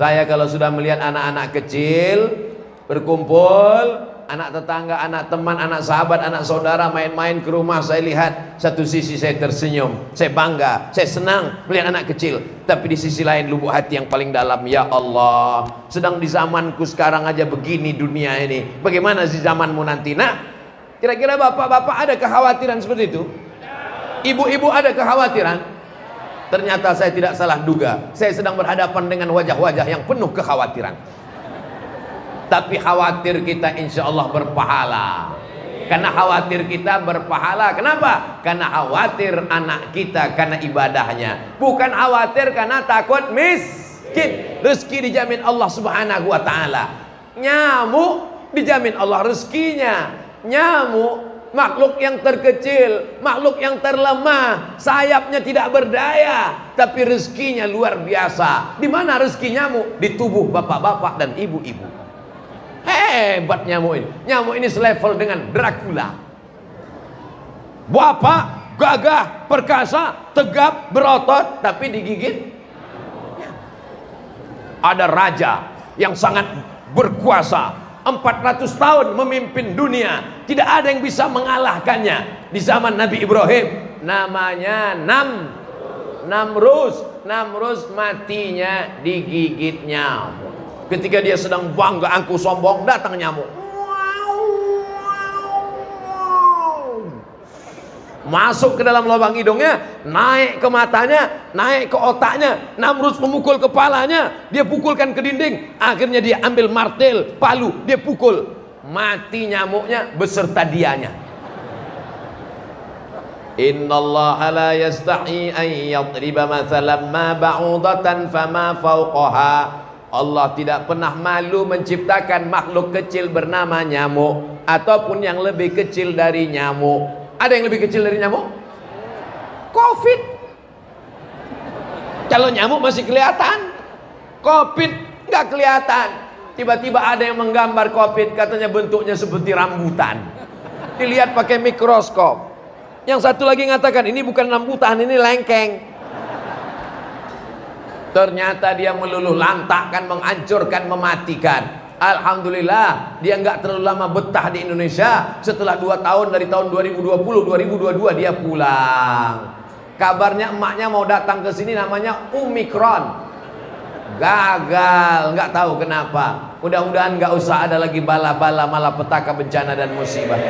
Saya kalau sudah melihat anak-anak kecil berkumpul, anak tetangga, anak teman, anak sahabat, anak saudara main-main ke rumah, saya lihat satu sisi saya tersenyum, saya bangga, saya senang melihat anak kecil. Tapi di sisi lain lubuk hati yang paling dalam, ya Allah, sedang di zamanku sekarang aja begini dunia ini, bagaimana sih zamanmu nanti? Nah, kira-kira bapak-bapak ada kekhawatiran seperti itu? Ibu-ibu ada kekhawatiran? Ternyata saya tidak salah duga, saya sedang berhadapan dengan wajah-wajah yang penuh kekhawatiran. Tapi khawatir kita insya Allah berpahala. Karena khawatir kita berpahala. Kenapa? Karena khawatir anak kita karena ibadahnya. Bukan khawatir karena takut miskin. Rezeki dijamin Allah subhanahu wa ta'ala. Nyamuk dijamin Allah rezekinya. Nyamuk makhluk yang terkecil, makhluk yang terlemah, sayapnya tidak berdaya, tapi rezekinya luar biasa. Di mana rezeki nyamuk? Di tubuh bapak-bapak dan ibu-ibu. Hebat nyamuk ini. Nyamuk ini selevel dengan Dracula. Bapak gagah, perkasa, tegap, berotot, tapi digigit. Ada raja yang sangat berkuasa, 400 tahun memimpin dunia, tidak ada yang bisa mengalahkannya. Di zaman Nabi Ibrahim, namanya Namrus. Namrus matinya digigit nyamuk. Ketika dia sedang bangga angku sombong, datang nyamuk, masuk ke dalam lubang hidungnya, naik ke matanya, naik ke otaknya. Namrus memukul kepalanya, dia pukulkan ke dinding. Akhirnya dia ambil martel, palu, dia pukul, mati nyamuknya beserta dianya. Innallaha la yastahi an yadriba mathalan ma ba'udatan fama fawqaha. Allah tidak pernah malu menciptakan makhluk kecil bernama nyamuk, ataupun yang lebih kecil dari nyamuk. Ada yang lebih kecil dari nyamuk? Covid. Kalau nyamuk masih kelihatan, Covid nggak kelihatan. Tiba-tiba ada yang menggambar Covid, katanya bentuknya seperti rambutan. Dilihat pakai mikroskop. Yang satu lagi mengatakan ini bukan rambutan, ini lengkeng. Ternyata dia meluluh lantakkan, menghancurkan, mematikan. Alhamdulillah dia nggak terlalu lama betah di Indonesia. Setelah 2 tahun, dari tahun 2020-2022 dia pulang. Kabarnya emaknya mau datang ke sini, namanya Omikron. Gagal, nggak tahu kenapa. Mudah-mudahan nggak usah ada lagi bala-bala malapetaka, bencana dan musibah.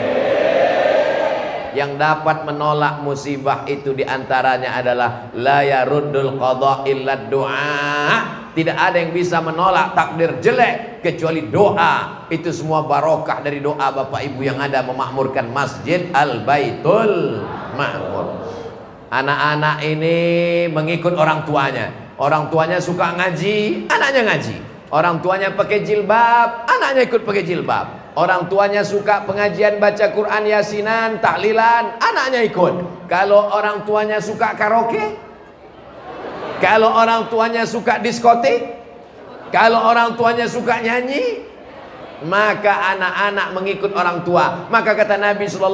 Yang dapat menolak musibah itu diantaranya adalah la yaruddul qadha illa doa. Tidak ada yang bisa menolak takdir jelek kecuali doa. Itu semua barokah dari doa Bapak Ibu yang ada memakmurkan Masjid Al-Baitul Ma'mur. Anak-anak ini mengikut orang tuanya. Orang tuanya suka ngaji, anaknya ngaji. Orang tuanya pakai jilbab, anaknya ikut pakai jilbab. Orang tuanya suka pengajian baca Quran, yasinan, tahlilan, anaknya ikut. Kalau orang tuanya suka karaoke, kalau orang tuanya suka diskotik, kalau orang tuanya suka nyanyi, maka anak-anak mengikut orang tua. Maka kata Nabi SAW,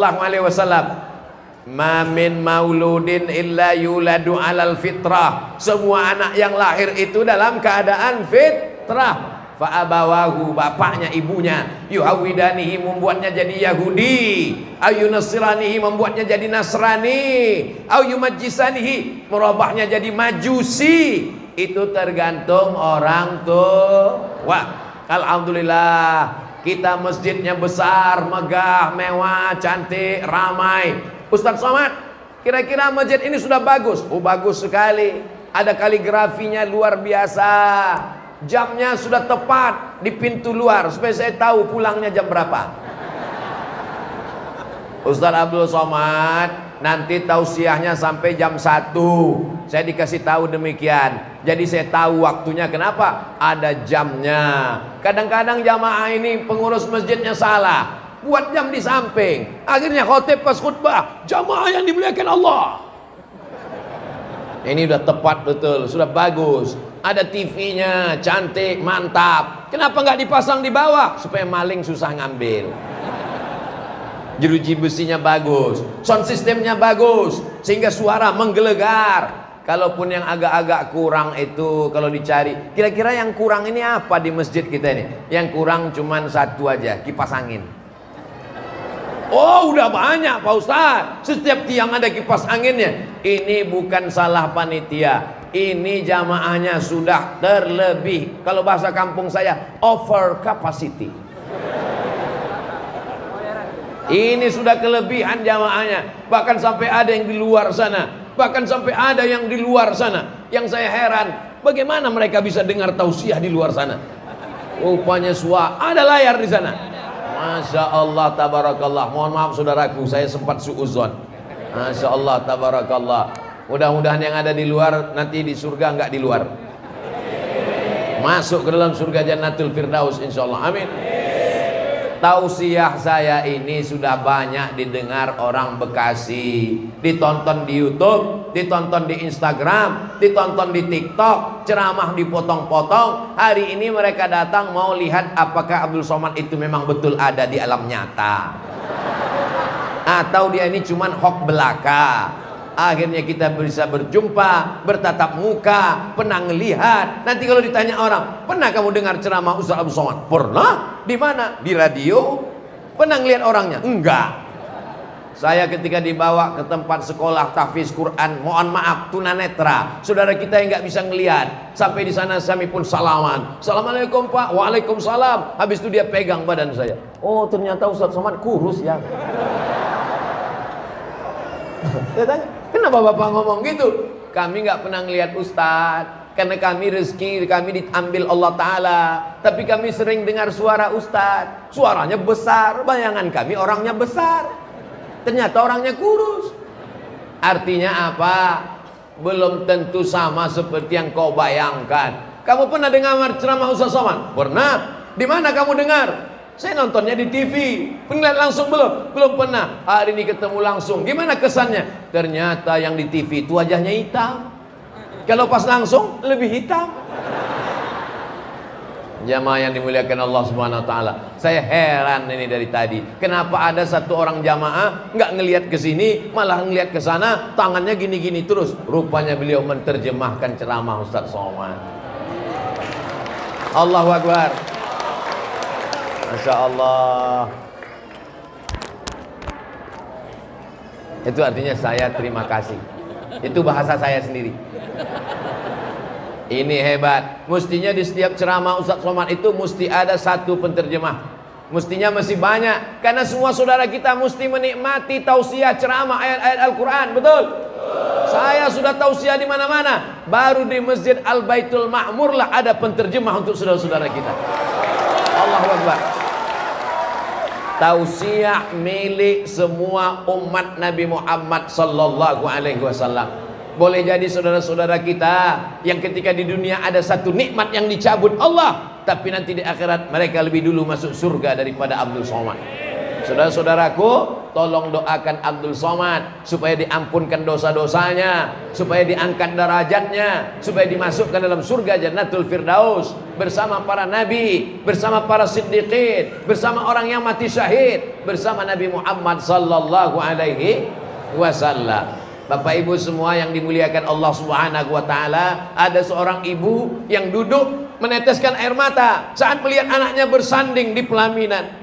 ma min mauludin illa yuladu alal fitrah. Semua anak yang lahir itu dalam keadaan fitrah. Fa'abawahu, bapaknya ibunya, yuhawidanihi, membuatnya jadi Yahudi, ayunasiranihi, membuatnya jadi Nasrani, ayumajisanihi, merubahnya jadi Majusi. Itu tergantung orang tua. Alhamdulillah kita masjidnya besar, megah, mewah, cantik, ramai. Ustaz Somad, kira-kira masjid ini sudah bagus? Oh, bagus sekali. Ada kaligrafinya luar biasa. Jamnya sudah tepat di pintu luar supaya saya tahu pulangnya jam berapa. Ustaz Abdul Somad nanti tausiahnya sampai jam 1. Saya dikasih tahu demikian. Jadi saya tahu waktunya. Kenapa? Ada jamnya. Kadang-kadang jamaah ini pengurus masjidnya salah, buat jam di samping. Akhirnya khotib pas khutbah, jamaah yang dimuliakan Allah. Ini udah tepat betul, sudah bagus. Ada TV-nya, cantik, mantap. Kenapa nggak dipasang di bawah? Supaya maling susah ngambil. Jeruji besinya bagus, sound systemnya bagus, sehingga suara menggelegar. Kalaupun yang agak-agak kurang itu kalau dicari, kira-kira yang kurang ini apa di masjid kita ini? Yang kurang cuman satu aja, kipas angin. Oh, udah banyak Pak Ustadz. Setiap tiang ada kipas anginnya. Ini bukan salah panitia. Ini jamaahnya sudah terlebih. Kalau bahasa kampung saya, over capacity. Ini sudah kelebihan jamaahnya. Bahkan sampai ada yang di luar sana. Bahkan sampai ada yang di luar sana. Yang saya heran, bagaimana mereka bisa dengar tausiah di luar sana? Rupanya ada layar di sana. Masya Allah, tabarakallah. Mohon maaf saudaraku, saya sempat suuzon. Masya Allah, tabarakallah. Mudah-mudahan yang ada di luar nanti di surga, enggak di luar. Masuk ke dalam surga Jannatul Firdaus insyaallah. Amin. Tausiah saya ini sudah banyak didengar orang Bekasi, ditonton di YouTube, ditonton di Instagram, ditonton di TikTok, ceramah dipotong-potong. Hari ini mereka datang mau lihat apakah Abdul Somad itu memang betul ada di alam nyata atau dia ini cuman hoax belaka. Akhirnya kita bisa berjumpa, bertatap muka, pernah ngelihat. Nanti kalau ditanya orang, pernah kamu dengar ceramah Ustaz Abdul Somad? Pernah. Di mana? Di radio. Pernah ngelihat orangnya? Enggak. Saya ketika dibawa ke tempat sekolah tahfiz Quran, mohon maaf tunanetra, saudara kita yang nggak bisa ngelihat. Sampai di sana kami pun salaman. Assalamualaikum Pak. Waalaikumsalam. Habis itu dia pegang badan saya. Oh, ternyata Ustaz Somad kurus ya. Saya tanya, kenapa Bapak ngomong gitu? Kami nggak pernah ngelihat Ustadz, karena kami rezeki kami diambil Allah Ta'ala. Tapi kami sering dengar suara Ustadz, suaranya besar, bayangan kami orangnya besar, ternyata orangnya kurus. Artinya apa? Belum tentu sama seperti yang kau bayangkan. Kamu pernah dengar ceramah Ustaz Somad? Pernah. Di mana kamu dengar? Saya nontonnya di TV. Pernah langsung belum? Belum pernah. Hari ini ketemu langsung. Gimana kesannya? Ternyata yang di TV itu wajahnya hitam. Kalau pas langsung lebih hitam. Jamaah yang dimuliakan Allah Subhanahu wa taala. Saya heran ini dari tadi. Kenapa ada satu orang jamaah nggak ngelihat ke sini, malah ngelihat ke sana, tangannya gini-gini terus. Rupanya beliau menerjemahkan ceramah Ustaz Somad. Allahu Akbar. Masya Allah. Itu artinya saya terima kasih. Itu bahasa saya sendiri. Ini hebat. Mestinya di setiap ceramah Ustaz Somad itu mesti ada satu penterjemah. Mestinya masih banyak. Karena semua saudara kita mesti menikmati tausiah ceramah ayat-ayat Al-Quran. Betul? Saya sudah tausiah di mana-mana. Baru di Masjid Al-Baitul Ma'mur lah ada penterjemah untuk saudara-saudara kita. Allahu Akbar. Tausiah milik semua umat Nabi Muhammad sallallahu alaihi wasallam. Boleh jadi saudara-saudara kita yang ketika di dunia ada satu nikmat yang dicabut Allah, tapi nanti di akhirat mereka lebih dulu masuk surga daripada Abdul Somad. Saudara-saudaraku, tolong doakan Abdul Somad supaya diampunkan dosa-dosanya, supaya diangkat derajatnya, supaya dimasukkan dalam surga Jannatul Firdaus bersama para nabi, bersama para siddiqin, bersama orang yang mati syahid, bersama Nabi Muhammad sallallahu alaihi wasallam. Bapak Ibu semua yang dimuliakan Allah Subhanahu wa taala, ada seorang ibu yang duduk meneteskan air mata saat melihat anaknya bersanding di pelaminan.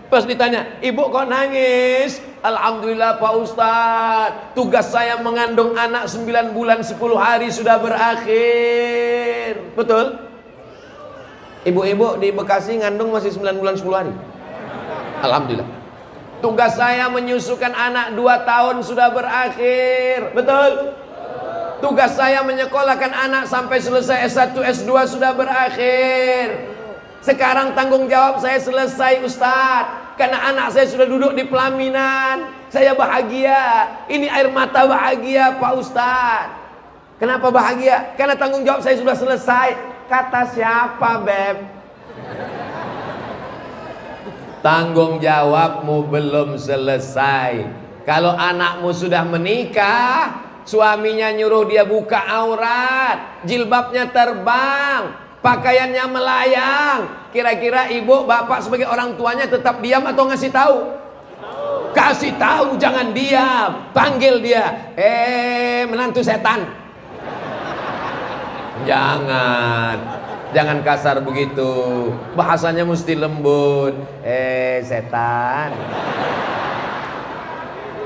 Pas ditanya, ibu kok nangis? Alhamdulillah Pak Ustadz, tugas saya mengandung anak 9 bulan 10 hari sudah berakhir. Betul? Ibu-ibu di Bekasi ngandung masih 9 bulan 10 hari. Alhamdulillah. Tugas saya menyusukan anak 2 tahun sudah berakhir. Betul? Tugas saya menyekolahkan anak sampai selesai S1, S2 sudah berakhir. Sekarang tanggung jawab saya selesai Ustadz, karena anak saya sudah duduk di pelaminan. Saya bahagia. Ini air mata bahagia Pak Ustadz. Kenapa bahagia? Karena tanggung jawab saya sudah selesai. Kata siapa Beb? Tanggung jawabmu belum selesai. Kalau anakmu sudah menikah, suaminya nyuruh dia buka aurat, jilbabnya terbang, pakaiannya melayang. Kira-kira ibu bapak sebagai orang tuanya tetap diam atau ngasih tahu? Kasih tahu, jangan diam. Panggil dia, menantu setan. Jangan kasar begitu. Bahasanya mesti lembut. Setan.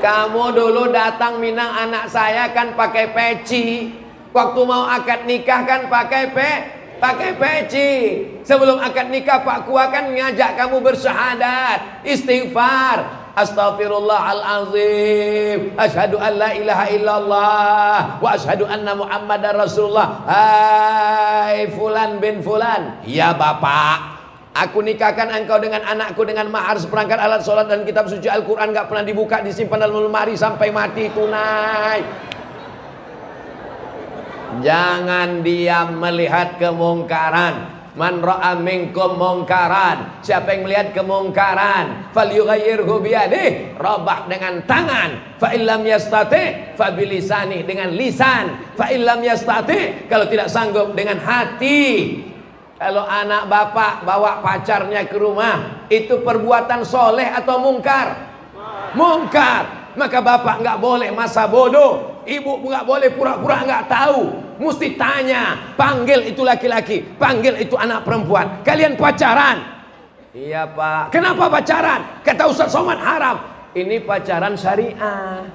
Kamu dulu datang minang anak saya kan pakai peci. Waktu mau akad nikah kan pakai peci. Sebelum akad nikah Pak Kua kan ngajak kamu bersyahadat, istighfar. Astaghfirullahalazim, asyhadu an la ilaha illallah wa asyhadu anna muhammadar rasulullah. Hai fulan bin fulan. Ya Bapak, aku nikahkan engkau dengan anakku dengan mahar seperangkat alat sholat dan kitab suci Al-Quran, gak pernah dibuka, disimpan dalam lemari sampai mati tunai. Jangan diam melihat kemungkaran. Man ra'a minkum mungkaran, siapa yang melihat kemungkaran, falyughayyirhu biyadihi, robah dengan tangan, fa illam yastati fa bilisani, dengan lisan, fa illam yastati, kalau tidak sanggup dengan hati. Kalau anak bapak bawa pacarnya ke rumah, itu perbuatan soleh atau mungkar? Mungkar. Maka bapak nggak boleh masa bodoh, ibu nggak boleh pura-pura nggak tahu. Mesti tanya, panggil itu laki-laki, panggil itu anak perempuan. Kalian pacaran? Iya Pak. Kenapa pacaran? Kata Ustaz Somad haram. Ini pacaran syariah.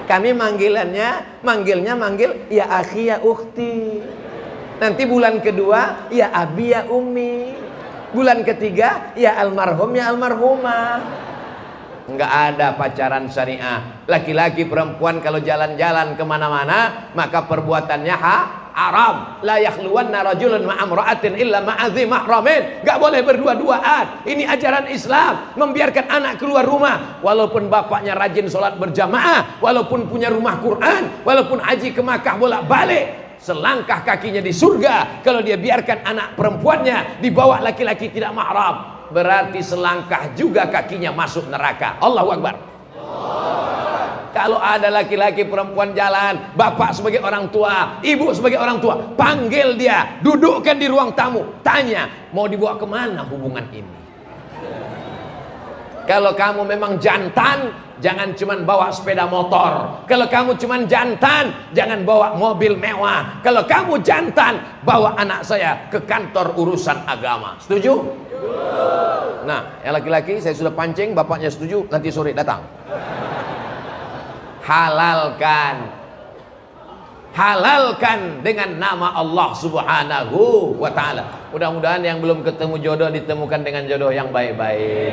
Kami manggilnya ya akhi ya ukhti. Nanti bulan kedua ya abi ya ummi. Bulan ketiga ya almarhum ya almarhumah. Enggak ada pacaran syariah. Laki-laki perempuan kalau jalan-jalan kemana-mana, maka perbuatannya haram. La yakhluwanna rajulun ma'amra'atin illa ma'adhi mahramin. Enggak boleh berdua-duaan. Ini ajaran Islam. Membiarkan anak keluar rumah, walaupun bapaknya rajin sholat berjamaah, walaupun punya rumah Quran, walaupun haji ke Makkah bolak-balik, selangkah kakinya di surga. Kalau dia biarkan anak perempuannya dibawa laki-laki tidak mahram, berarti selangkah juga kakinya masuk neraka. Allahu Akbar. Kalau ada laki-laki perempuan jalan, bapak sebagai orang tua, ibu sebagai orang tua, panggil dia, dudukkan di ruang tamu, tanya, mau dibawa kemana hubungan ini? Kalau kamu memang jantan, jangan cuma bawa sepeda motor. Kalau kamu cuma jantan, jangan bawa mobil mewah. Kalau kamu jantan, bawa anak saya ke kantor urusan agama. Setuju? Nah, yang laki-laki saya sudah pancing, bapaknya setuju, nanti sore datang. Halalkan dengan nama Allah Subhanahu wa ta'ala. Mudah-mudahan yang belum ketemu jodoh ditemukan dengan jodoh yang baik-baik.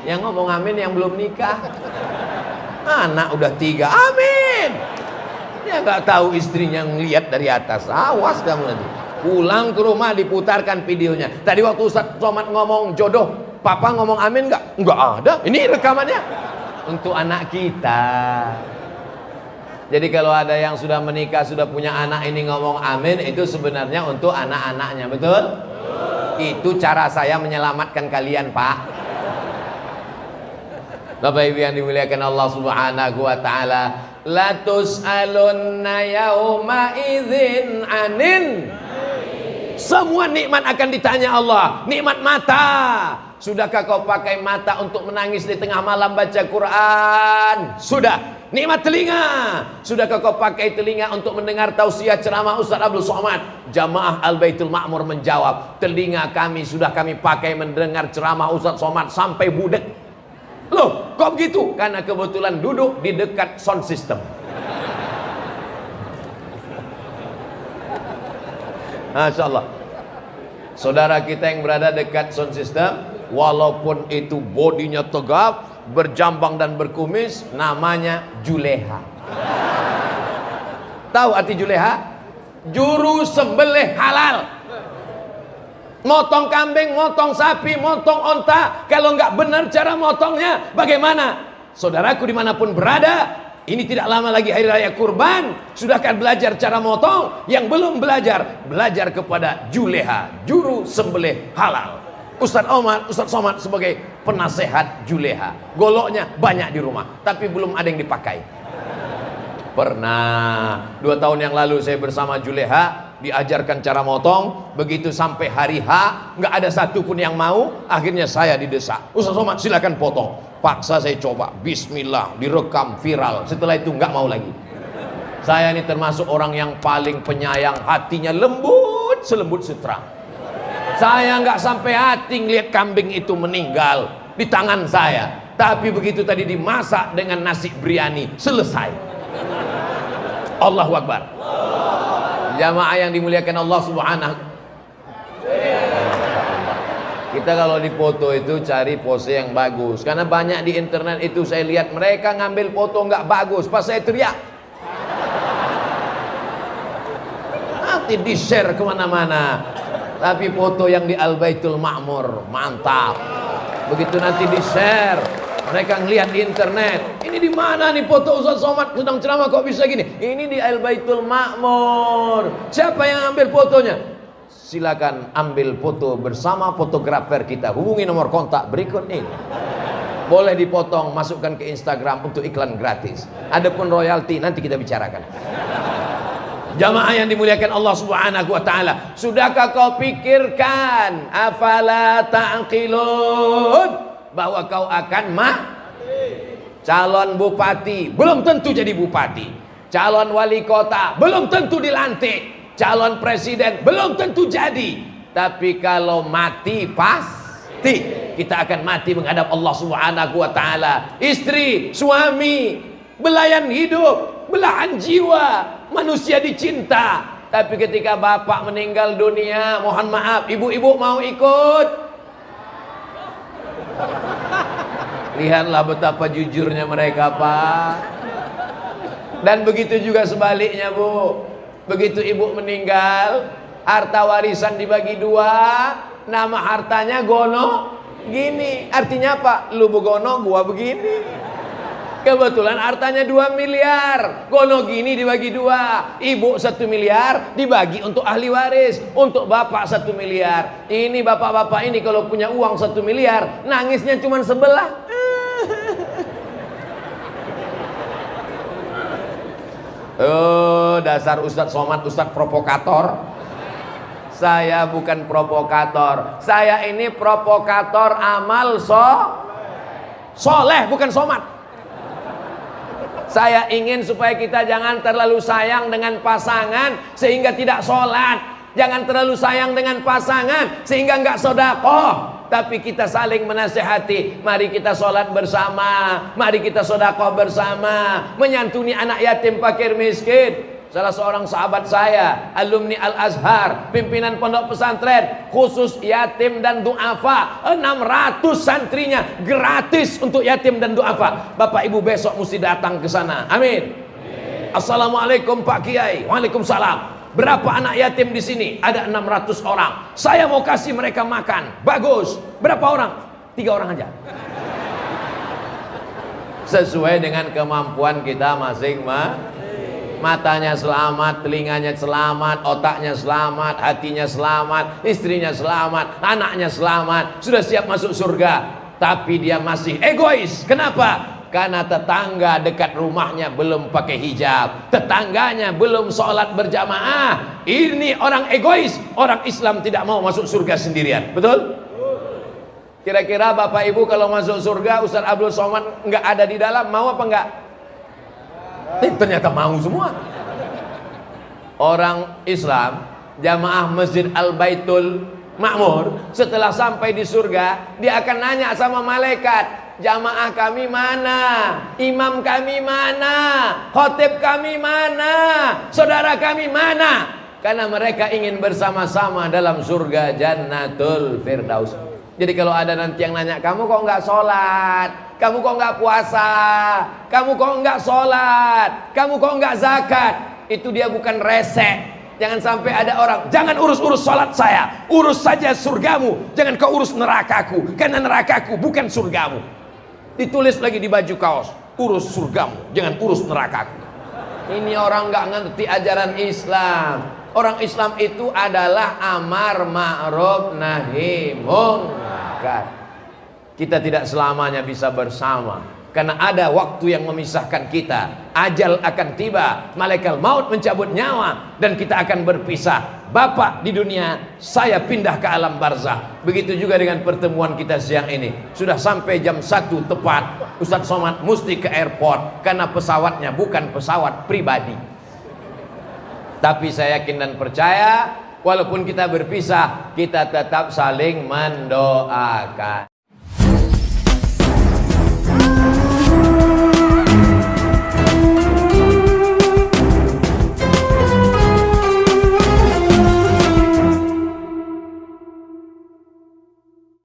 Yang ngomong amin yang belum nikah, anak udah 3, amin. Dia nggak tahu istrinya ngeliat dari atas. Awas kamu nanti. Pulang ke rumah diputarkan videonya. Tadi waktu Ustaz Somad ngomong jodoh, papa ngomong amin nggak? Nggak ada. Ini rekamannya untuk anak kita. Jadi kalau ada yang sudah menikah, sudah punya anak, ini ngomong amin, itu sebenarnya untuk anak-anaknya, betul? Itu cara saya menyelamatkan kalian, Pak. Bapak Ibu yang dimuliakan Allah Subhanahu wa ta'ala, la tus'alunna yauma idzin anin. Semua nikmat akan ditanya Allah. Nikmat mata, sudahkah kau pakai mata untuk menangis di tengah malam baca Quran? Sudah. Nikmat telinga, sudahkah kau pakai telinga untuk mendengar tausiah ceramah Ustaz Abdul Somad? Jamaah Al-Baitul Ma'mur menjawab, telinga kami sudah kami pakai mendengar ceramah Ustaz Somad sampai budek. Loh, kok begitu? Karena kebetulan duduk di dekat sound system. Masya Allah. Saudara kita yang berada dekat sound system, walaupun itu bodinya tegap, berjambang dan berkumis, namanya Juleha. Tahu arti Juleha? Juru sembelih halal. Motong kambing, motong sapi, motong onta. Kalau nggak benar cara motongnya, bagaimana? Saudaraku dimanapun berada, ini tidak lama lagi hari raya kurban. Sudah akan belajar cara motong. Yang belum belajar, belajar kepada Juleha, juru sembelih halal. Ustaz Somad sebagai penasehat Juleha. Goloknya banyak di rumah, tapi belum ada yang dipakai. Pernah 2 tahun yang lalu saya bersama Juleha diajarkan cara motong. Begitu sampai hari H, nggak ada satupun yang mau. Akhirnya saya didesak, Ustaz Somad silakan potong. Paksa saya coba, bismillah, direkam viral. Setelah itu nggak mau lagi. Saya ini termasuk orang yang paling penyayang, hatinya lembut selembut sutra. Saya nggak sampai hati ngelihat kambing itu meninggal di tangan saya. Tapi begitu tadi dimasak dengan nasi biryani, selesai. Allahu Akbar. Jamaah yang dimuliakan Allah Subhanahu. Kita kalau dipoto itu cari pose yang bagus. Karena banyak di internet itu saya lihat mereka ngambil foto nggak bagus. Pas saya teriak, nanti di-share kemana-mana. Tapi foto yang di Al-Baitul Ma'mur mantap. Begitu nanti di-share, mereka ngelihat di internet, ini di mana nih foto Ustaz Somad sedang ceramah kok bisa gini? Ini di Al-Baitul Ma'mur. Siapa yang ambil fotonya? Silakan ambil foto bersama fotografer kita. Hubungi nomor kontak berikut ini. Boleh dipotong, masukkan ke Instagram untuk iklan gratis. Adapun royalti nanti kita bicarakan. Jamaah yang dimuliakan Allah Subhanahu wa taala, sudahkah kau pikirkan, afala ta'qilun, bahwa kau akan calon bupati belum tentu jadi bupati, calon wali kota belum tentu dilantik, calon presiden belum tentu jadi. Tapi kalau mati pasti kita akan mati menghadap Allah Subhanahu wa taala. Istri, suami, belayan hidup, belahan jiwa, manusia dicinta. Tapi ketika bapak meninggal dunia, mohon maaf, ibu-ibu mau ikut? Lihatlah betapa jujurnya mereka, Pak. Dan begitu juga sebaliknya, Bu. Begitu ibu meninggal, harta warisan dibagi dua, nama hartanya gono gini. Artinya apa? Lu begono, gua begini. Kebetulan hartanya 2 miliar, gono gini dibagi dua. Ibu 1 miliar dibagi untuk ahli waris, untuk bapak 1 miliar. Ini bapak-bapak ini kalau punya uang 1 miliar, nangisnya cuma sebelah. Oh, dasar Ustadz Somad, Ustadz provokator. Saya bukan provokator, saya ini provokator amal soleh, bukan Somad. Saya ingin supaya kita jangan terlalu sayang dengan pasangan sehingga tidak sholat. Jangan terlalu sayang dengan pasangan sehingga nggak sedekah. Tapi kita saling menasihati. Mari kita sholat bersama, mari kita sedekah bersama, menyantuni anak yatim fakir miskin. Salah seorang sahabat saya, alumni Al-Azhar, pimpinan pondok pesantren khusus yatim dan duafa, 600 santrinya gratis untuk yatim dan duafa. Bapak ibu besok mesti datang ke sana. Amin. Assalamualaikum Pak Kiai. Waalaikumsalam. Berapa anak yatim di sini? Ada 600 orang. Saya mau kasih mereka makan. Bagus. Berapa orang? 3 orang aja. Sesuai dengan kemampuan kita masing-masing. Matanya selamat, telinganya selamat, otaknya selamat, hatinya selamat, istrinya selamat, anaknya selamat, sudah siap masuk surga. Tapi dia masih egois. Kenapa? Karena tetangga dekat rumahnya belum pakai hijab, tetangganya belum sholat berjamaah. Ini orang egois. Orang Islam tidak mau masuk surga sendirian. Betul? Kira-kira Bapak Ibu kalau masuk surga Ustaz Abdul Somad nggak ada di dalam, mau apa enggak? Ternyata mau semua. Orang Islam, jamaah Masjid Al-Baitul Ma'mur, setelah sampai di surga, dia akan nanya sama malaikat, jamaah kami mana? Imam kami mana? Khotib kami mana? Saudara kami mana? Karena mereka ingin bersama-sama dalam surga Jannatul Firdaus. Jadi kalau ada nanti yang nanya, kamu kok nggak sholat? Kamu kok nggak puasa? Kamu kok nggak sholat? Kamu kok nggak zakat? Itu dia bukan resek. Jangan sampai ada orang, jangan urus-urus sholat saya, urus saja surgamu, jangan kau urus nerakaku, karena nerakaku bukan surgamu. Ditulis lagi di baju kaos, urus surgamu, jangan urus nerakaku. Ini orang nggak ngerti ajaran Islam. Orang Islam itu adalah amar ma'ruf nahi munkar. Kita tidak selamanya bisa bersama. Karena ada waktu yang memisahkan kita. Ajal akan tiba, malaikat maut mencabut nyawa, dan kita akan berpisah. Bapak di dunia, saya pindah ke alam barzah. Begitu juga dengan pertemuan kita siang ini. Sudah sampai jam 1 tepat, Ustadz Somad mesti ke airport, karena pesawatnya bukan pesawat pribadi. Tapi saya yakin dan percaya, walaupun kita berpisah, kita tetap saling mendoakan.